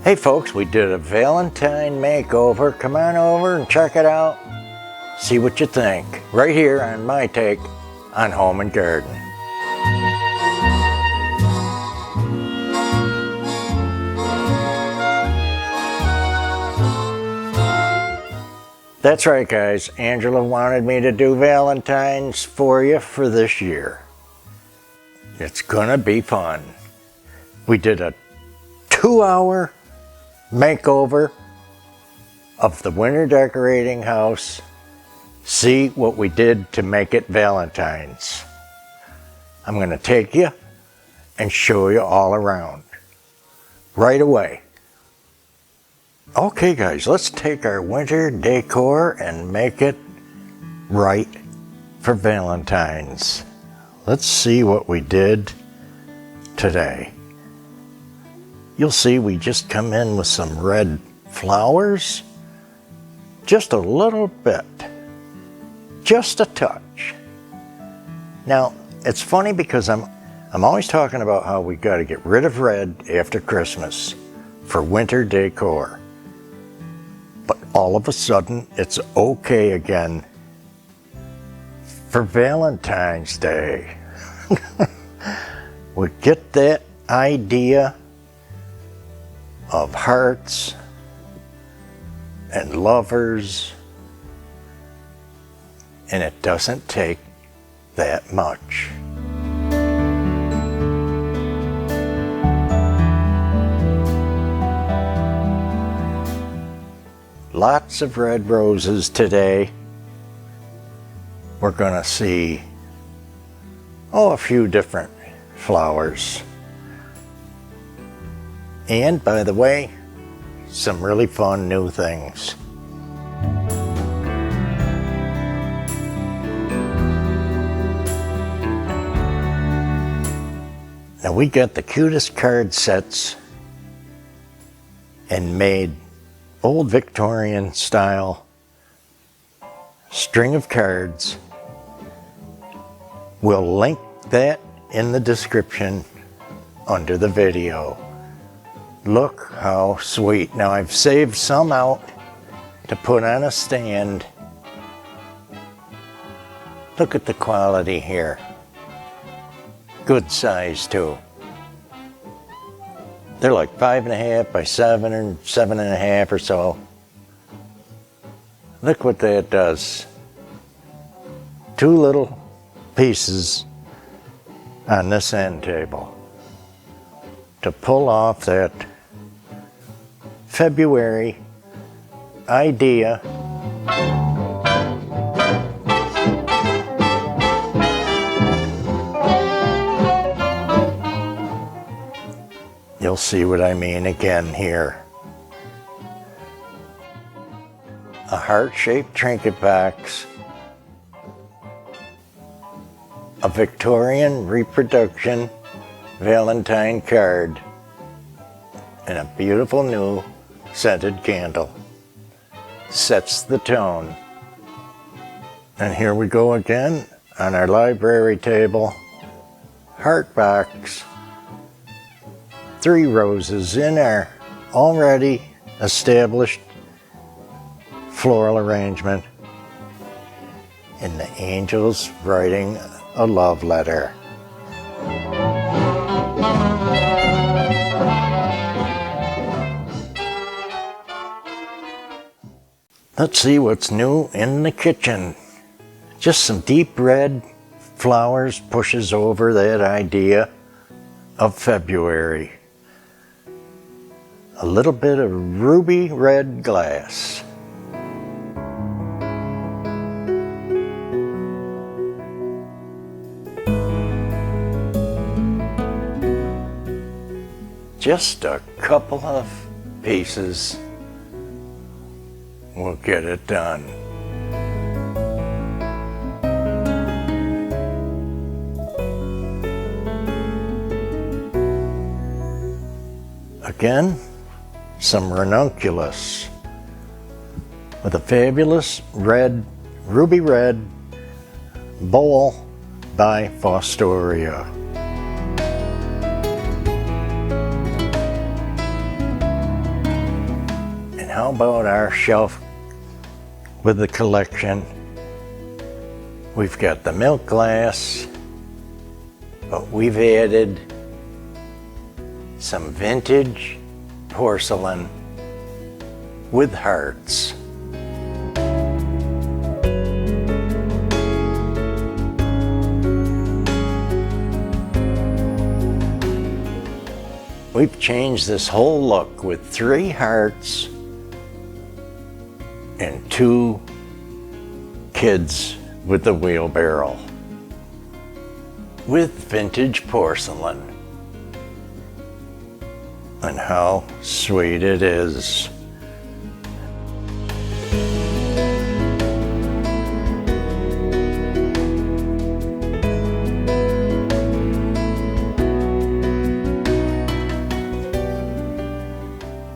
Hey folks, we did a Valentine makeover. Come on over and check it out. See what you think. Right here on my take on Home and Garden. That's right guys, Angela wanted me to do Valentines for you for this year. It's gonna be fun. We did a 2-hour makeover of the winter decorating house. See what we did to make it Valentine's. I'm going to take you and show you all around right away. Okay guys, let's take our winter decor and make it right for Valentine's. Let's see what we did today. You'll see we just come in with some red flowers, just a little bit, just a touch. Now, it's funny because I'm always talking about how we got to get rid of red after Christmas for winter decor. But all of a sudden, it's okay again for Valentine's Day. We get that idea of hearts and lovers, and it doesn't take that much. Lots of red roses today. We're gonna see a few different flowers. And by the way, some really fun new things. Now we got the cutest card sets and made old Victorian style string of cards. We'll link that in the description under the video. Look how sweet. Now I've saved some out to put on a stand. Look at the quality here. Good size too. They're like 5.5 by 7 or 7.5 or so. Look what that does. 2 little pieces on this end table to pull off that February idea. You'll see what I mean again here. A heart-shaped trinket box, a Victorian reproduction Valentine card, and a beautiful new scented candle. Sets the tone. And here we go again on our library table. Heart box. 3 roses in our already established floral arrangement. And the angels writing a love letter. Let's see what's new in the kitchen. Just some deep red flowers pushes over that idea of February. A little bit of ruby red glass. Just a couple of pieces will get it done. Again, some ranunculus with a fabulous red, ruby red bowl by how about our shelf with the collection? We've got the milk glass, but we've added some vintage porcelain with hearts. We've changed this whole look with 3 hearts and 2 kids with the wheelbarrow with vintage porcelain. And how sweet it is.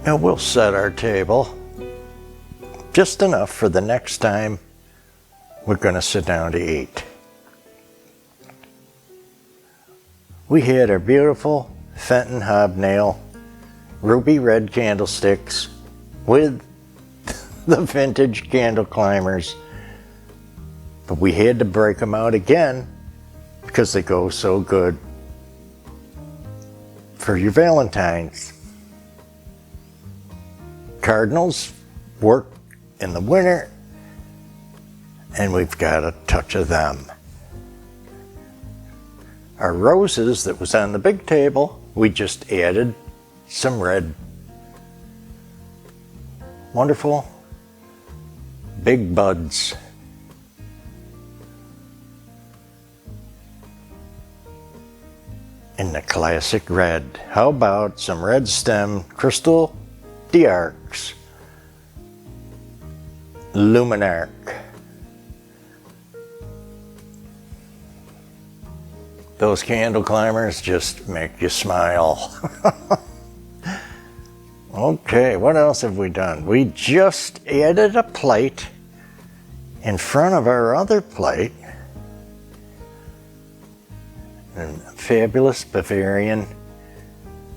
Now we'll set our table just enough for the next time we're going to sit down to eat. We had our beautiful Fenton hobnail ruby red candlesticks with the vintage candle climbers, but we had to break them out again because they go so good for your Valentines. Cardinals work in the winter, and we've got a touch of them. Our roses that was on the big table, we just added some red. Wonderful big buds. In the classic red. How about some red stem crystal d'arcs? Luminarc. Those candle climbers just make you smile. Okay, what else have we done? We just added a plate in front of our other plate. A fabulous Bavarian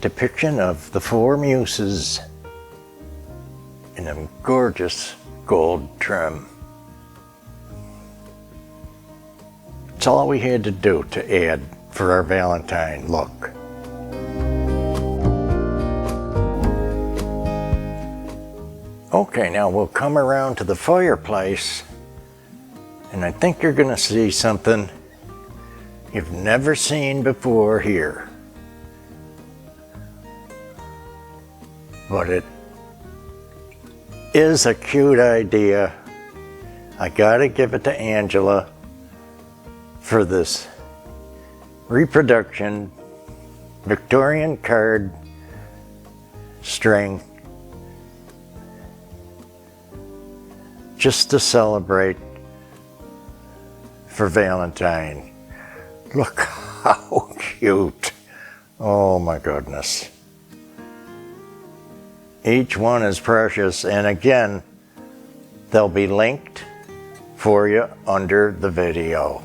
depiction of the 4 muses in a gorgeous gold trim. It's all we had to do to add for our Valentine look. Okay, now we'll come around to the fireplace, and I think you're going to see something you've never seen before here. But it is a cute idea. I gotta give it to Angela for this reproduction Victorian card string, just to celebrate for Valentine. Look how cute. Oh my goodness. Each one is precious, and again, they'll be linked for you under the video.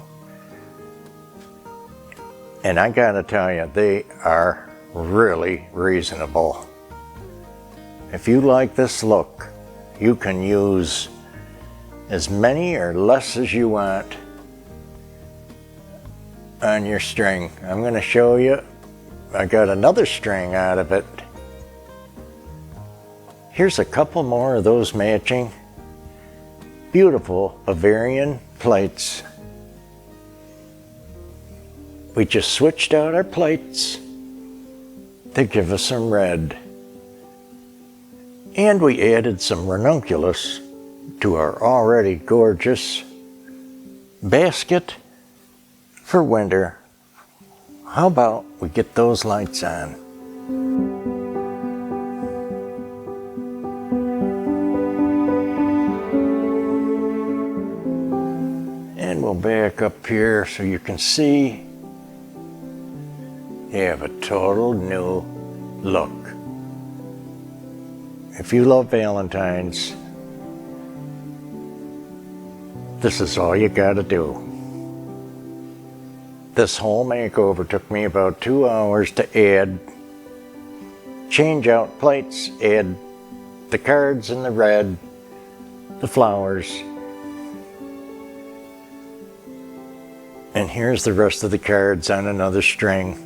And I gotta tell you, they are really reasonable. If you like this look, you can use as many or less as you want on your string. I'm going to show you. I got another string out of it. Here's a couple more of those matching beautiful Bavarian plates. We just switched out our plates to give us some red. And we added some ranunculus to our already gorgeous basket for winter. How about we get those lights on? And we'll back up here so you can see you have a total new look. If you love Valentines, this is all you gotta do. This whole makeover took me about 2 hours to add, change out plates, add the cards in the red, the flowers. And here's the rest of the cards on another string.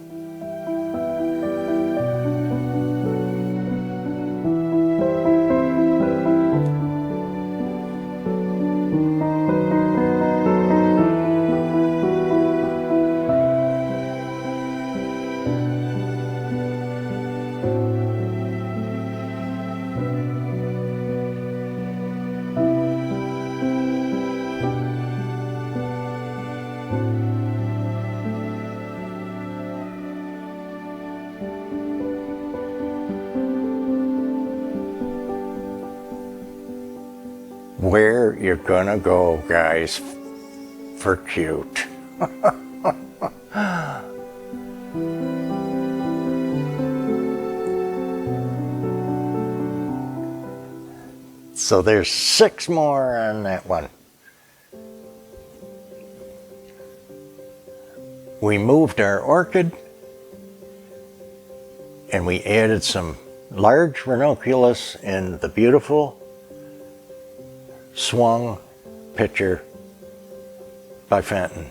Where you're gonna go, guys, for cute. So there's 6 more on that one. We moved our orchid and we added some large ranunculus in the beautiful swung pitcher by Fenton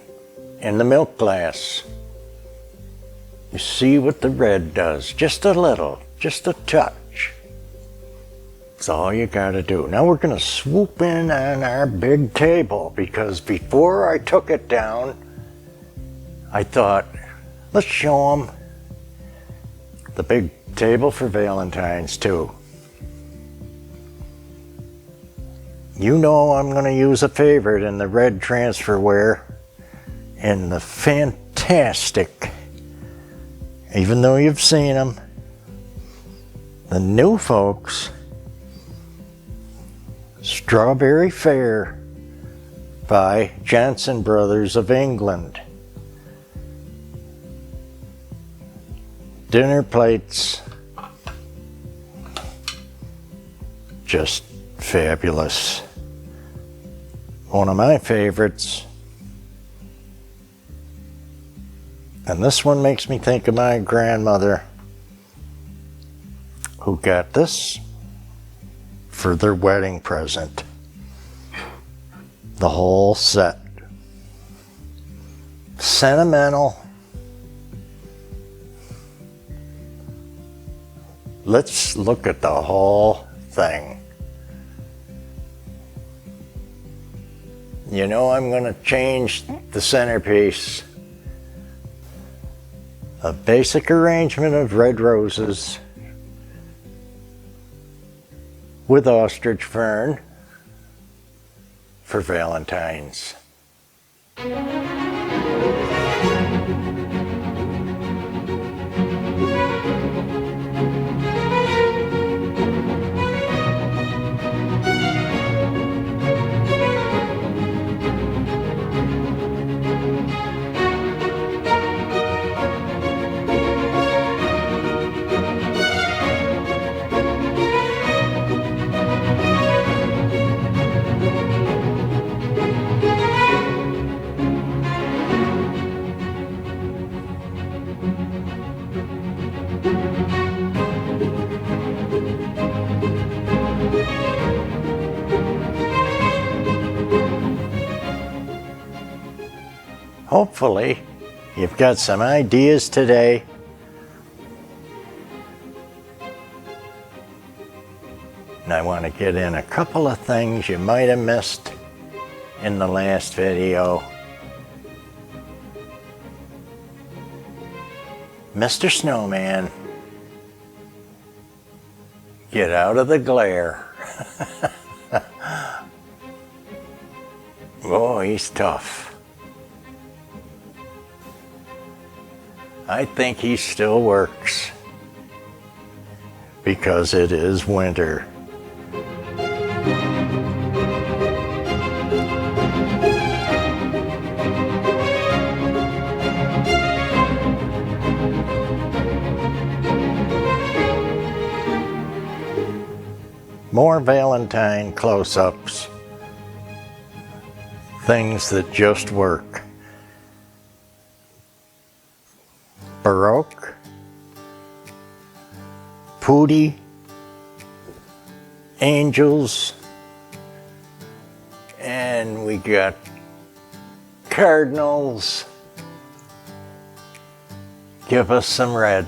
in the milk glass. You see what the red does, just a little, just a touch. That's all you gotta do. Now we're gonna swoop in on our big table, because before I took it down, I thought, let's show them the big table for Valentine's too. You know I'm going to use a favorite in the red transferware and the fantastic, even though you've seen them, the new folks, Strawberry Fair by Johnson Brothers of England. Dinner plates, just fabulous. One of my favorites. And this one makes me think of my grandmother, who got this for their wedding present. The whole set. Sentimental. Let's look at the whole thing. You know I'm going to change the centerpiece. A basic arrangement of red roses with ostrich fern for Valentines. Hopefully, you've got some ideas today. And I want to get in a couple of things you might have missed in the last video. Mr. Snowman, get out of the glare. Oh, he's tough. I think he still works because it is winter. More Valentine close-ups. Things that just work. Baroque, Pooty, angels, and we got cardinals. Give us some red.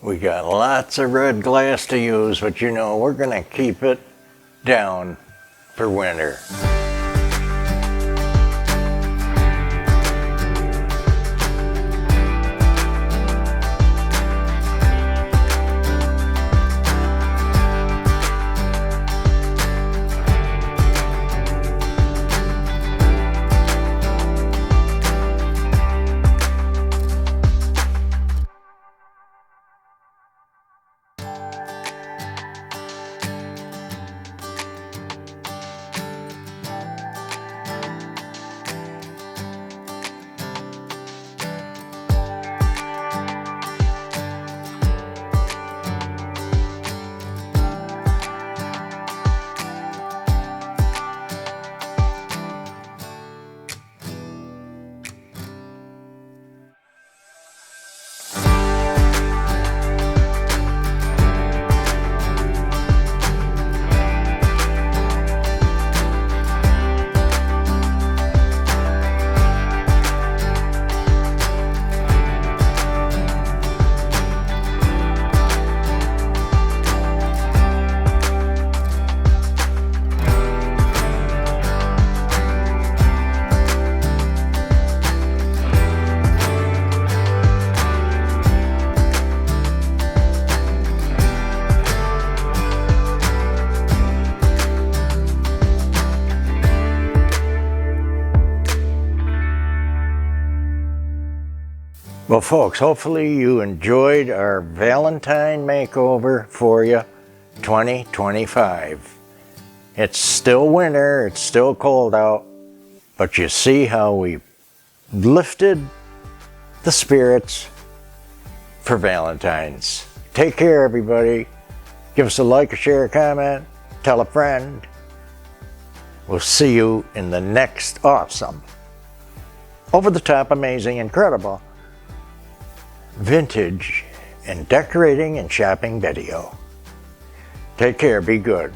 We got lots of red glass to use, but you know, we're gonna keep it down for winter. Well, folks, hopefully you enjoyed our Valentine makeover for you 2025. It's still winter, it's still cold out, but you see how we lifted the spirits for Valentine's. Take care, everybody. Give us a like, a share, a comment, tell a friend. We'll see you in the next awesome, over-the-top, amazing, incredible vintage and decorating and shopping video. Take care, be good.